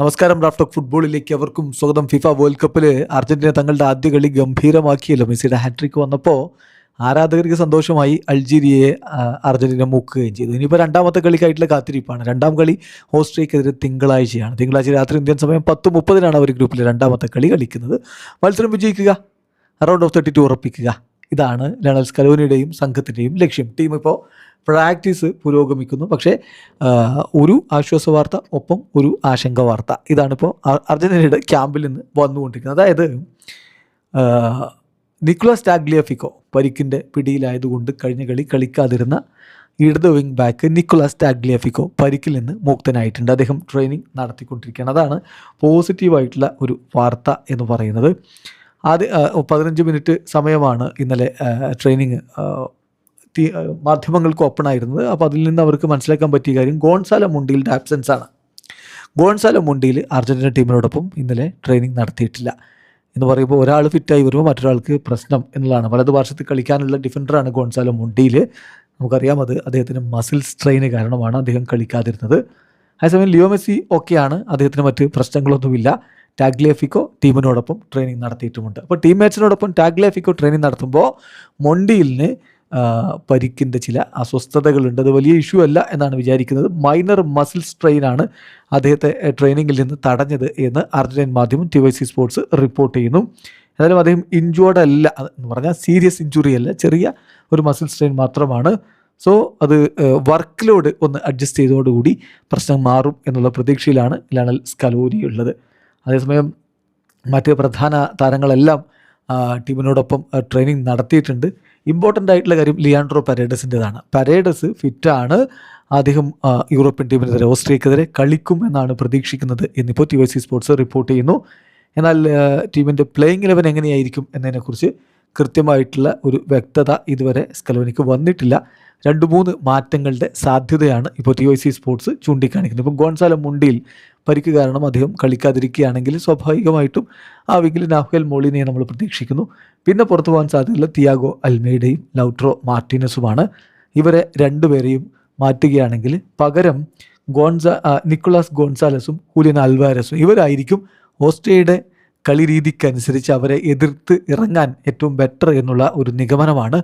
നമസ്കാരം. Raf talk ഫുട്ബോളിലേക്ക് അവർക്കും സ്വാഗതം. ഫിഫ വേൾഡ് കപ്പിൽ അർജന്റീന തങ്ങളുടെ ആദ്യ കളി ഗംഭീരമാക്കിയല്ലോ. മെസ്സിയുടെ ഹാട്രിക്ക് വന്നപ്പോൾ ആരാധകർക്ക് സന്തോഷമായി. അൾജീരിയയെ അർജന്റീന മുക്കുകയും ചെയ്തു. ഇനിയിപ്പോൾ രണ്ടാമത്തെ കളിക്കായിട്ടുള്ള കാത്തിരിപ്പാണ്. രണ്ടാം കളി ഓസ്ട്രിയക്കെതിരെ തിങ്കളാഴ്ചയാണ്. തിങ്കളാഴ്ച രാത്രി ഇന്ത്യൻ സമയം 10:30 അവർ ഗ്രൂപ്പിൽ രണ്ടാമത്തെ കളി കളിക്കുന്നത്. മത്സരം വിജയിക്കുക, റൗണ്ട് ഓഫ് 32 ഉറപ്പിക്കുക. ഇതാണ് ലയണൽ സ്കലോനിയുടെയും സംഘത്തിൻ്റെയും ലക്ഷ്യം. ടീം ഇപ്പോൾ പ്രാക്ടീസ് പുരോഗമിക്കുന്നു. പക്ഷേ ഒരു ആശ്വാസ വാർത്ത, ഒപ്പം ഒരു ആശങ്ക വാർത്ത. ഇതാണിപ്പോൾ അർജന്റീനയുടെ ക്യാമ്പിൽ നിന്ന് വന്നുകൊണ്ടിരിക്കുന്നത്. അതായത് നിക്കോളാസ് ടാഗ്ലിയാഫിക്കോ പരിക്കിൻ്റെ പിടിയിലായതുകൊണ്ട് കഴിഞ്ഞ കളി കളിക്കാതിരുന്ന ഇടത് വിങ് ബാക്ക് നിക്കോളാസ് ടാഗ്ലിയാഫിക്കോ പരിക്കിൽ നിന്ന് മുക്തനായിട്ടുണ്ട്. അദ്ദേഹം ട്രെയിനിങ് നടത്തിക്കൊണ്ടിരിക്കുകയാണ്. അതാണ് പോസിറ്റീവായിട്ടുള്ള ഒരു വാർത്ത എന്ന് പറയുന്നത്. 15 മിനിറ്റ് സമയമാണ് ഇന്നലെ ട്രെയിനിങ് മാധ്യമങ്ങൾക്ക് ഓപ്പണായിരുന്നത്. അപ്പോൾ അതിൽ നിന്ന് അവർക്ക് മനസ്സിലാക്കാൻ പറ്റിയ കാര്യം ഗോൺസാലോ മുണ്ടിയിലിൻ്റെ ആബ്സെൻസ് ആണ്. ഗോൺസാലോ മുണ്ടിയിൽ അർജന്റീന ടീമിനോടൊപ്പം ഇന്നലെ ട്രെയിനിങ് നടത്തിയിട്ടില്ല എന്ന് പറയുമ്പോൾ ഒരാൾ ഫിറ്റായി വരുമ്പോൾ മറ്റൊരാൾക്ക് പ്രശ്നം എന്നുള്ളതാണ്. വലതുഭാഷത്ത് കളിക്കാനുള്ള ഡിഫൻഡറാണ് ഗോൺസാലോ മുണ്ടിയിൽ. നമുക്കറിയാം അദ്ദേഹത്തിന് മസിൽ സ്ട്രെയിന് കാരണമാണ് അദ്ദേഹം കളിക്കാതിരുന്നത്. അതേസമയം ലിയോ മെസ്സി ഓക്കെയാണ്, അദ്ദേഹത്തിന് മറ്റ് പ്രശ്നങ്ങളൊന്നുമില്ല. ടാഗ്ലിയാഫിക്കോ ടീമിനോടൊപ്പം ട്രെയിനിങ് നടത്തിയിട്ടുമുണ്ട്. അപ്പോൾ ടീംമേറ്റ്സിനോടൊപ്പം ടാഗ്ലിയാഫിക്കോ ട്രെയിനിങ് നടത്തുമ്പോൾ മൊണ്ടിയിലിന് പരിക്കിൻ്റെ ചില അസ്വസ്ഥതകളുണ്ട്. അത് വലിയ ഇഷ്യൂ അല്ല എന്നാണ് വിചാരിക്കുന്നത്. മൈനർ മസിൽ സ്ട്രെയിനാണ് അദ്ദേഹത്തെ ട്രെയിനിങ്ങിൽ നിന്ന് തടഞ്ഞത് എന്ന് അർജന്റീൻ മാധ്യമം TYC സ്പോർട്സ് റിപ്പോർട്ട് ചെയ്യുന്നു. എന്നാലും അദ്ദേഹം ഇഞ്ചുവേർഡ് അല്ല എന്ന് പറഞ്ഞാൽ സീരിയസ് ഇഞ്ചുറി അല്ല, ചെറിയ ഒരു മസിൽ സ്ട്രെയിൻ മാത്രമാണ്. സോ അത് വർക്ക് ലോഡ് ഒന്ന് അഡ്ജസ്റ്റ് ചെയ്തതോടുകൂടി പ്രശ്നം മാറും എന്നുള്ള പ്രതീക്ഷയിലാണ് ലയണൽ സ്കലോനി ഉള്ളത്. അതേസമയം മറ്റ് പ്രധാന താരങ്ങളെല്ലാം ടീമിനോടൊപ്പം ട്രെയിനിങ് നടത്തിയിട്ടുണ്ട്. ഇമ്പോർട്ടൻ്റ് ആയിട്ടുള്ള കാര്യം ലിയാൻഡ്രോ പരേഡസിൻ്റെതാണ്. പരേഡസ് ഫിറ്റാണ്. അദ്ദേഹം യൂറോപ്യൻ ടീമിനെതിരെ ഓസ്ട്രിയക്കെതിരെ കളിക്കും എന്നാണ് പ്രതീക്ഷിക്കുന്നത് എന്നിപ്പോൾ TYC സ്പോർട്സ് റിപ്പോർട്ട് ചെയ്യുന്നു. എന്നാൽ ടീമിൻ്റെ പ്ലേയിങ് 11 എങ്ങനെയായിരിക്കും എന്നതിനെക്കുറിച്ച് കൃത്യമായിട്ടുള്ള ഒരു വ്യക്തത ഇതുവരെ സ്കലോനിക്ക് വന്നിട്ടില്ല. 2-3 മാറ്റങ്ങളുടെ സാധ്യതയാണ് ഇപ്പോൾ TYC സ്പോർട്സ് ചൂണ്ടിക്കാണിക്കുന്നത്. ഇപ്പം ഗോൺസാലോ മുണ്ടിയിൽ പരിക്ക് കാരണം അദ്ദേഹം കളിക്കാതിരിക്കുകയാണെങ്കിൽ സ്വാഭാവികമായിട്ടും ആ വിങ്ങിൽ നാഹുൽ മോളിനെ നമ്മൾ പ്രതീക്ഷിക്കുന്നു. പിന്നെ പുറത്തു പോകാൻ സാധ്യതയുള്ള തിയാഗോ അൽമേഡയും ലൗട്രോ മാർട്ടിനസുമാണ്. ഇവരെ രണ്ടുപേരെയും മാറ്റുകയാണെങ്കിൽ പകരം നിക്കോളാസ് ഗോൺസാലസും ഹൂലിയൻ അൽവാരസും ഇവരായിരിക്കും ഓസ്ട്രിയയുടെ കളി രീതിക്കനുസരിച്ച് അവരെ എതിർത്ത് ഇറങ്ങാൻ ഏറ്റവും ബെറ്റർ എന്നുള്ള ഒരു നിഗമനമാണ്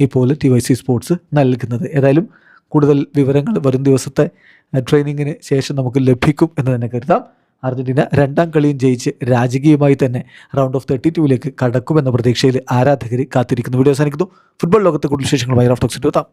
ഇപ്പോൾ TYC സ്പോർട്സ് നൽകുന്നത്. ഏതായാലും കൂടുതൽ വിവരങ്ങൾ വരും ദിവസത്തെ ട്രെയിനിങ്ങിന് ശേഷം നമുക്ക് ലഭിക്കും എന്ന് തന്നെ കരുതാം. അർജന്റീന രണ്ടാം കളിയും ജയിച്ച് രാജകീയമായി തന്നെ റൗണ്ട് ഓഫ് 32 കടക്കുമെന്ന പ്രതീക്ഷയിൽ ആരാധകർ കാത്തിരിക്കുന്നു. വീഡിയോ അവസാനിക്കുന്നു. ഫുട്ബോൾ ലോകത്തെ കൂടുതൽ വിശേഷങ്ങളുമായി റാഫ് ടോക്സിൽ എത്താം.